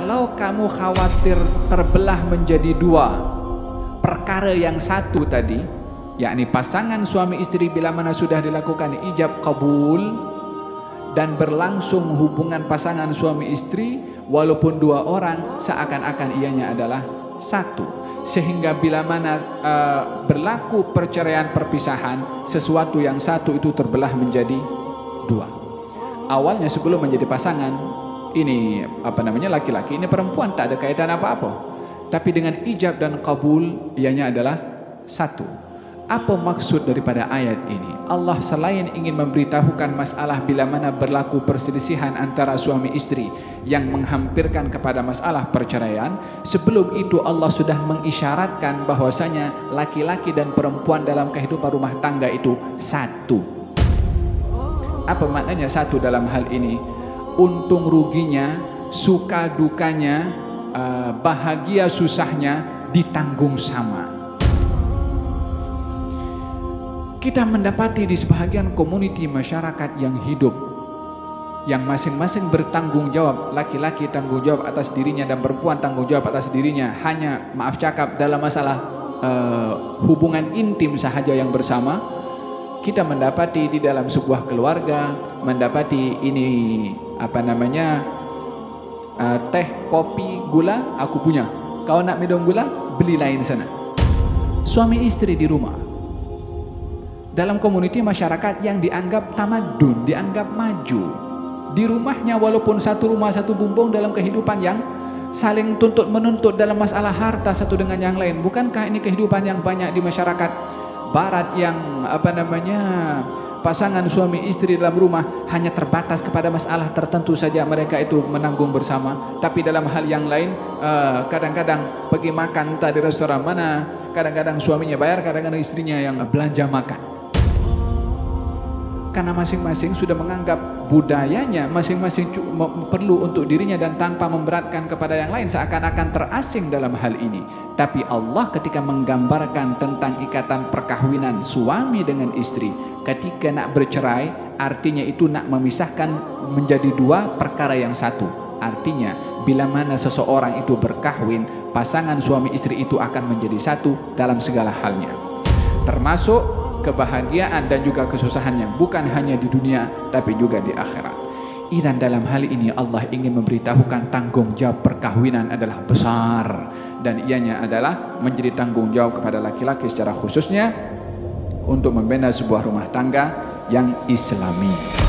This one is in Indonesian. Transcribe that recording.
kalau kamu khawatir terbelah menjadi dua perkara yang satu tadi, yakni pasangan suami istri bila mana sudah dilakukan ijab kabul dan berlangsung hubungan pasangan suami istri walaupun dua orang, seakan-akan ianya adalah satu, sehingga bila mana berlaku perceraian perpisahan, sesuatu yang satu itu terbelah menjadi dua. Awalnya sebelum menjadi pasangan, ini laki-laki, ini perempuan, tak ada kaitan apa-apa, tapi dengan ijab dan kabul ianya adalah satu. Apa maksud daripada ayat ini? Allah selain ingin memberitahukan masalah bila mana berlaku perselisihan antara suami istri yang menghampirkan kepada masalah perceraian, sebelum itu Allah sudah mengisyaratkan bahwasanya laki-laki dan perempuan dalam kehidupan rumah tangga itu satu. Apa maknanya satu dalam hal ini? Untung ruginya, suka dukanya, bahagia susahnya ditanggung sama. Kita mendapati di sebahagian komuniti masyarakat yang hidup, yang masing-masing bertanggung jawab, laki-laki tanggung jawab atas dirinya dan perempuan tanggung jawab atas dirinya, hanya maaf cakap dalam masalah hubungan intim sahaja yang bersama. Kita mendapati di dalam sebuah keluarga, mendapati ini teh, kopi, gula, aku punya, kau nak minum gula, beli lain sana. Suami istri di rumah, dalam komuniti masyarakat yang dianggap tamadun, dianggap maju, di rumahnya walaupun satu rumah satu bumbung dalam kehidupan yang saling tuntut menuntut dalam masalah harta satu dengan yang lain. Bukankah ini kehidupan yang banyak di masyarakat barat yang pasangan suami istri dalam rumah hanya terbatas kepada masalah tertentu saja mereka itu menanggung bersama, tapi dalam hal yang lain kadang-kadang pergi makan entah di restoran mana, kadang-kadang suaminya bayar, kadang-kadang istrinya yang belanja makan. Karena masing-masing sudah menganggap budayanya masing-masing perlu untuk dirinya dan tanpa memberatkan kepada yang lain, seakan-akan terasing dalam hal ini. Tapi Allah ketika menggambarkan tentang ikatan perkahwinan suami dengan istri, ketika nak bercerai, artinya itu nak memisahkan menjadi dua perkara yang satu. Artinya bila mana seseorang itu berkahwin, pasangan suami istri itu akan menjadi satu dalam segala halnya, termasuk kebahagiaan dan juga kesusahannya, bukan hanya di dunia tapi juga di akhirat. Dan dalam hal ini Allah ingin memberitahukan tanggung jawab perkahwinan adalah besar, dan ianya adalah menjadi tanggung jawab kepada laki-laki secara khususnya untuk membina sebuah rumah tangga yang islami.